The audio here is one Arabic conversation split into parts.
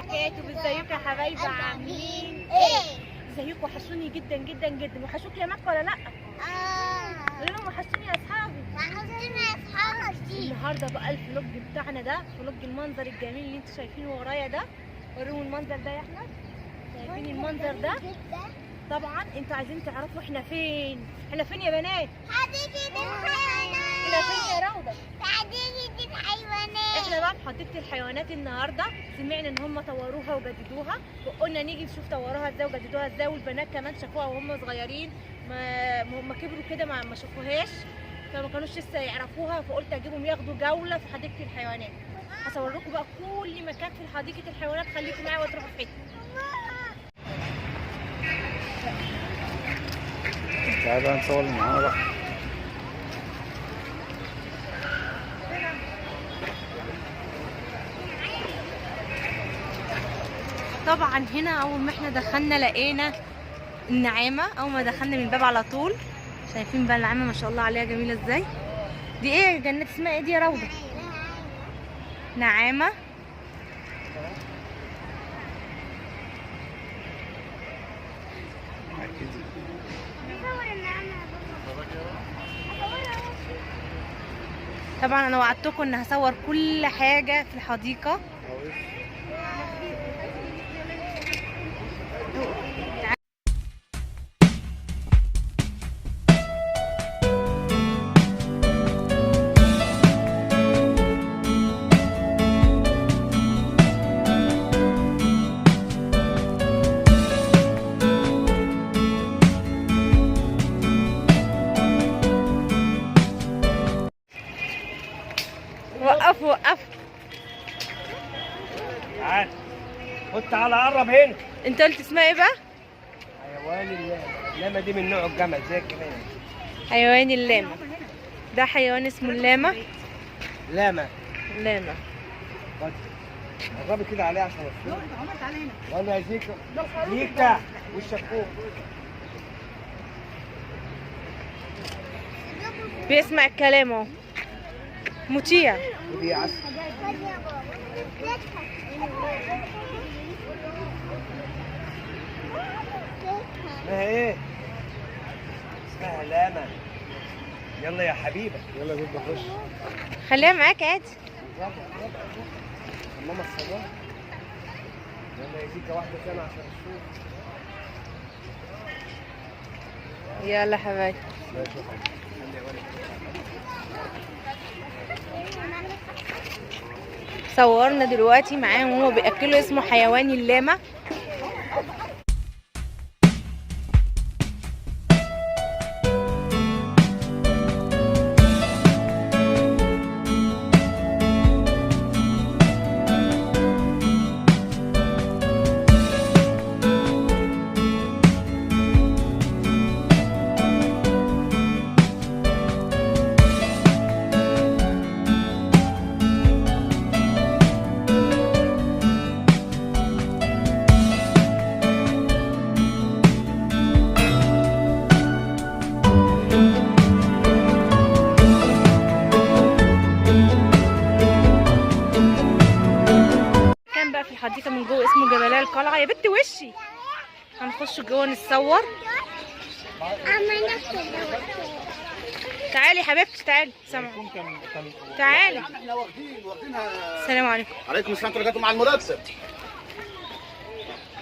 وبركاته. ازيكم يا حبايبي عاملين ايه؟ ازيكم؟ وحشوني جدا جدا جدا. وحشوك يا مكة ولا لا؟ قولوا لهم وحشوني يا اصحابي. وحشوني يا اصحابي. النهارده بقى الفلوج بتاعنا ده فلوج المنظر الجميل اللي انتوا شايفينه ورايا ده. وريهم المنظر ده يا احمد. شايفين المنظر ده؟ طبعا انتوا عايزين تعرفوا احنا فين؟ احنا فين يا بنات؟ حديقة الحيوانات. احنا فين يا روضة؟ حديقة الحيوانات. احنا بقى في حديقة الحيوانات النهارده. سمعنا ان هم طوروها وجددوها، وقلنا نيجي نشوف طوروها ازاي وجددوها ازاي، والبنات كمان شافوها وهم صغيرين. ما هم كبروا كده ما شافوهاش، فما كانوش لسه يعرفوها، فقلت اجيبهم ياخدوا جولة في حديقة الحيوانات. هصور لكم بقى كل مكان في حديقة الحيوانات. خليكم معايا وتروحوا في حتة. تعالى بقى نصور معانا بقى. طبعا هنا اول ما احنا دخلنا لقينا النعامة. اول ما دخلنا من الباب على طول شايفين بقى النعامة ما شاء الله عليها جميلة ازاي. دي ايه يا جنات؟ اسمها ايه دي يا روضة؟ نعامة. طبعا انا وعدتكم ان هصور كل حاجة في الحديقة. وقف وقف. تعال خد، تعالى قرب هنا. انت قلت اسمها ايه بقى؟ حيوان اللاما. اللاما دي من نوع الجمل زي الجمال. حيوان اللاما. ده حيوان اسمه اللاما. لاما. لاما. خد قربي كده عليه عشان الصوت. وانا يا زيكا. زيكا وشك فوق. بيسمع الكلام اهو، مطيع. ودي يا عسل. اسمها ايه؟ اسمها لاما. يلا يا حبيبه، يلا جد خش. خليها معاك عادي. ماما الصباح. يلا يا زيكا واحده ثانيه عشان الصوت. يلا حبايبي. ماشي يا حبيبي. صورنا دلوقتي معاهم وهما بياكلوا. اسمه حيوان اللاما. في الحديقة من جوه اسمه جبلية القلعة. يا بنت وشي. هنخش جوه نتصور. تعالي يا حبيبتي تعالي. تعالي. احنا واخدينها. السلام عليكم. عليكم السلام ورحمه الله. مع المرتب.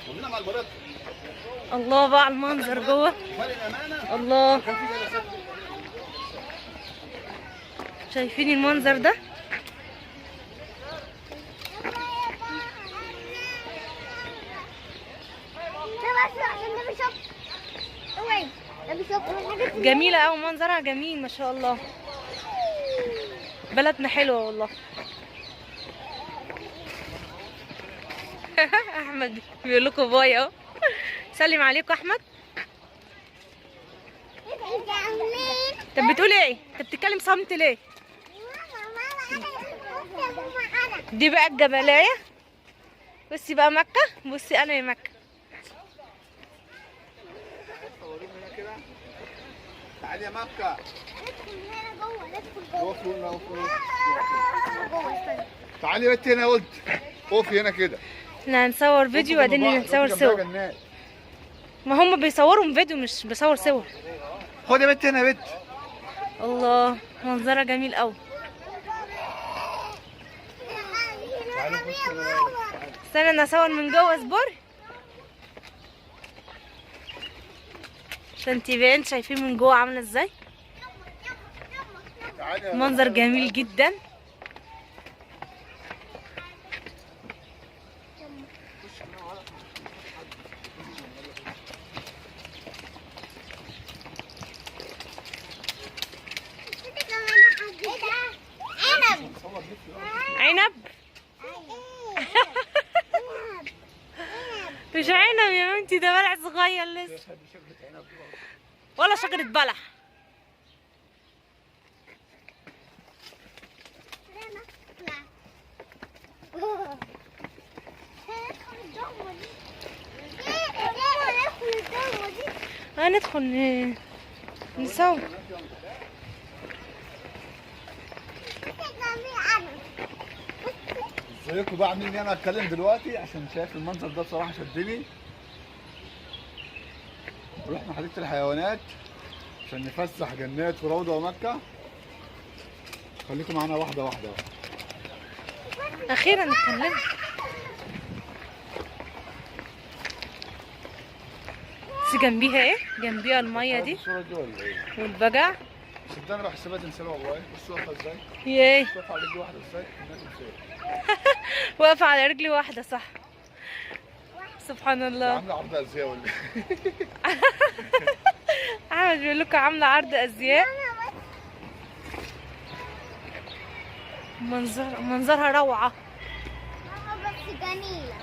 واخدينها مع المرتب. الله بقى على المنظر جوه. الله. شايفين المنظر ده؟ جميلة أوي، منظرها جميل ما شاء الله. بلدنا حلوة والله. أحمد بيقول لكم باي أهو. سلم عليكم أحمد. طب بتقول إيه؟ أنت بتتكلم صمت ليه؟ دي بقى الجبلاية. بصي بقى مكة. بصي أنا يا مكة. تعالي يا مكة. تعالي يا بنت هنا. قلت اقفي هنا كده. احنا هنصور فيديو وبعدين هنصور صور. ما هم بيصوروا فيديو مش بيصور صور. خد يا بت هنا يا بت. الله منظرها جميل قوي. استنى انا اصور من جوه اصبر عشان تبقى انت شايفين من جوه عامله ازاي. منظر جميل جدا. عنب مش عنب يا بنتي، ده بلح صغير لسه ولا شجرة بلح. هندخل نسوي. ازيكم بقى عاملين ايه؟ انا هتكلم دلوقتي عشان شايف المنظر ده بصراحه شدني. رحنا حديقه الحيوانات عشان نفسح جنات وروضه ومكه. خليكم معانا واحده واحده. اخيرا اتكلمت. بس جنبيها ايه؟ جنبيها الميه دي الصوره دي ولا ايه؟ والبجع. صدقني راح حسابات انسان والله. بص واقفه ازاي؟ ياي واقفه على رجل واحده ازاي؟ واقفه على رجلي واحده صح. سبحان الله. عامله عرض ازاي ولا ايه؟ احمد بيقول لكم عامله عرض ازياء. منظرها روعه. بس جميلة.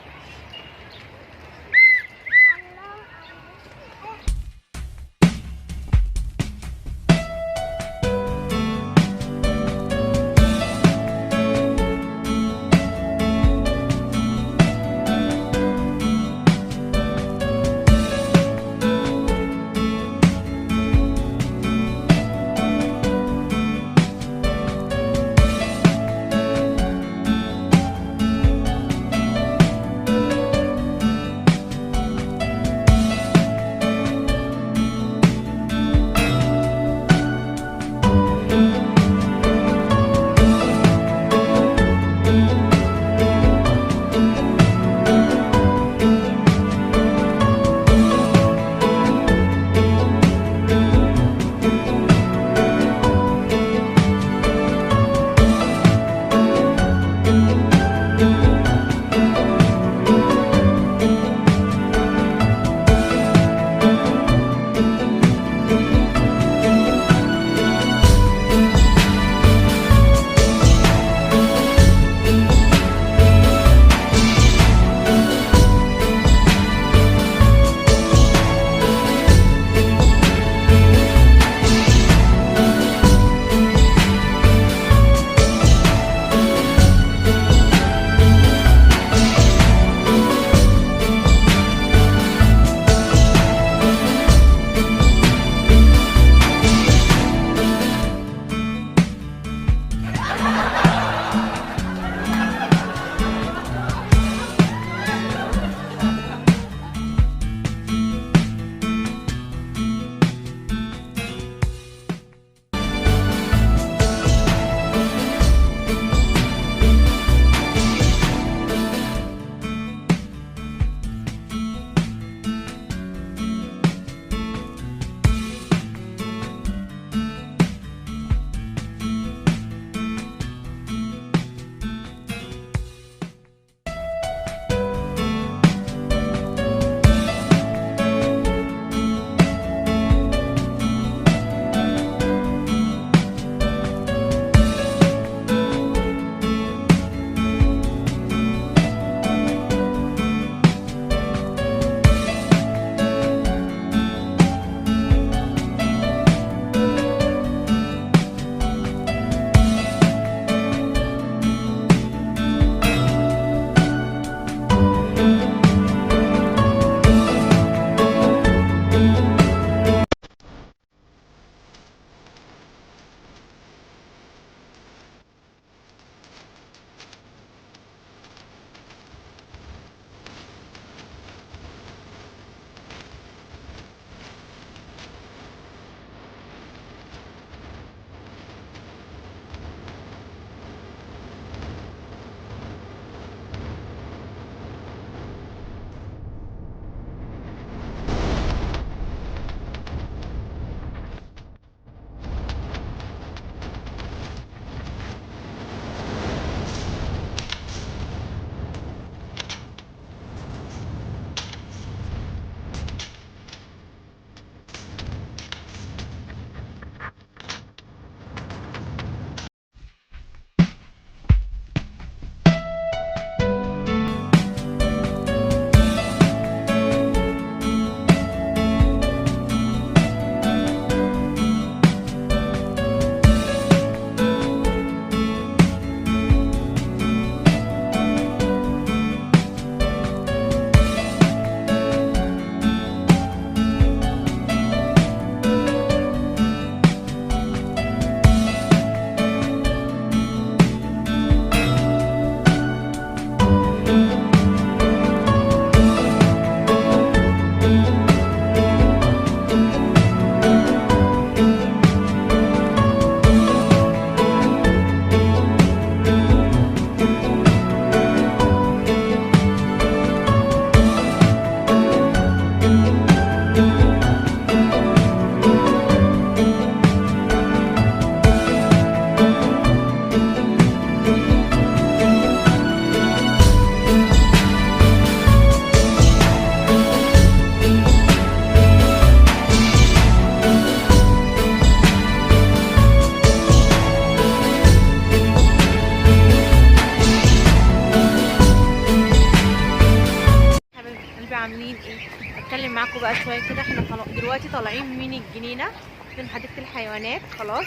عاملين ايه؟ اتكلم معاكم بقى شويه كده. احنا دلوقتي طالعين من الجنينه من حديقه الحيوانات خلاص.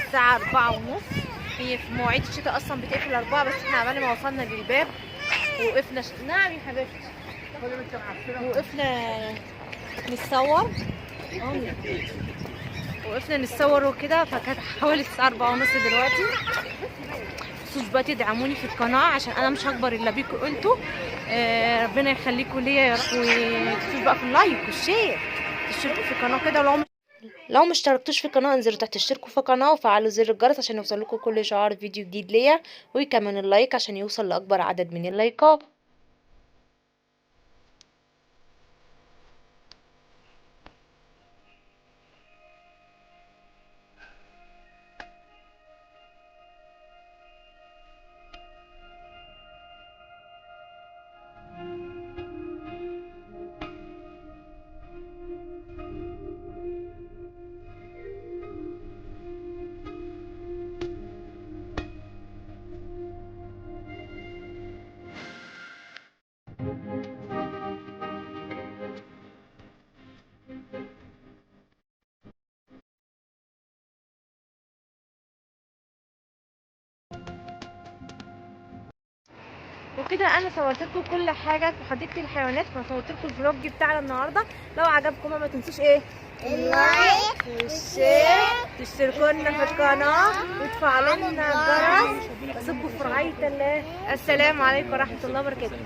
الساعه 4:30. هي في مواعيد الشتاء اصلا بتقفل 4، بس احنا عمال ما وصلنا للباب وقفنا نعم يا حبيبتي. وقفنا نتصور وكده. فكانت حوالي الساعه 4:30 دلوقتي. متنسوش بقى تدعموني في القناه عشان انا مش هكبر الا بيكم انتوا. ربنا يخليكم ليا يا رب. وتدوسوا بقى في اللايك والشير، تشتركوا في القناه كده. لو مش اشتركتوش في القناه انزلوا تحت اشتركوا في القناه وفعلوا زر الجرس عشان يوصلكوا كل شهر فيديو جديد ليا. وكمان اللايك عشان يوصل لاكبر عدد من اللايكات. وكده انا صورت لكم كل حاجه في حديقه الحيوانات. فصورت لكم الفلوج بتاعنا النهارده. لو عجبكم ما تنسوش ايه؟ اللايك والشير، تشتركوا لنا في القناه وتفعلوا لنا الجرس. واسيبكم في رعايه الله. السلام عليكم ورحمه الله وبركاته.